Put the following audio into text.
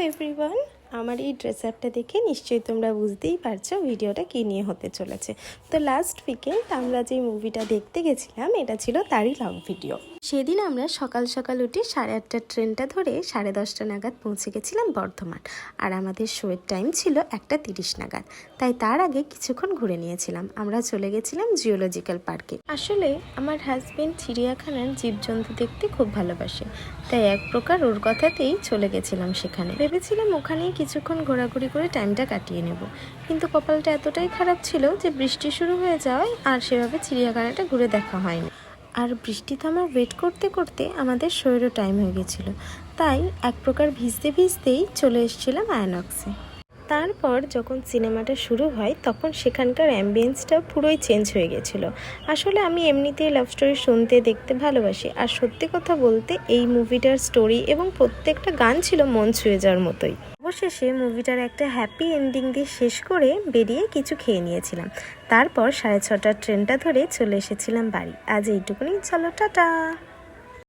Everyone, আমার এই dress আপটা দেখে নিশ্চয়ই তোমরা বুঝতেই পারছো ভিডিওটা কী নিয়ে হতে চলেছে। তো লাস্ট উইকেন্ড আমরা যে মুভিটা দেখতে গেছিলাম এটা ছিল তারই লং ভিডিও। সেদিন আমরা সকাল সকাল উঠে 8:30টার ট্রেনটা ধরে 10:30 নাগাদ পৌঁছে গেছিলাম বর্ধমান। আর আমাদের শোয়ের টাইম ছিল 1:30 নাগাদ, তাই তার আগে কিছুক্ষণ ঘুরে নিয়েছিলাম। আমরা চলে গেছিলাম জিওলজিক্যাল পার্কে। আসলে আমার হাজবেন্ড চিড়িয়াখানার জীবজন্তু দেখতে খুব ভালোবাসে, তাই এক প্রকার ওর কথাতেই চলে গেছিলাম সেখানে। ভেবেছিলাম ওখানেই কিছুক্ষণ ঘোরাঘুরি করে টাইমটা কাটিয়ে নেব, কিন্তু কপালটা এতটাই খারাপ ছিল যে বৃষ্টি শুরু হয়ে যাওয়ায় আর সেভাবে চিড়িয়াখানাটা ঘুরে দেখা হয়নি। আর বৃষ্টি থামার ওয়েট করতে করতে আমাদের শোয়েরও টাইম হয়ে গেছিলো, তাই এক প্রকার ভিজতে ভিজতেই চলে এসেছিলাম আয়নক্সে। তারপর যখন সিনেমাটা শুরু হয় তখন সেখানকার অ্যাম্বিয়েন্সটা পুরোই চেঞ্জ হয়ে গেছিলো। আসলে আমি এমনিতেই লাভ স্টোরি শুনতে দেখতে ভালোবাসি, আর সত্যি কথা বলতে এই মুভিটার স্টোরি এবং প্রত্যেকটা গান ছিল মন ছুঁয়ে যাওয়ার মতোই। অবশেষে মুভিটার একটা হ্যাপি এন্ডিং দিয়ে শেষ করে বেরিয়ে কিছু খেয়ে নিয়েছিলাম। তারপর 6:30টার ট্রেনটা ধরে চলে এসেছিলাম বাড়ি। আজ এইটুকুনি, চলো টাটা।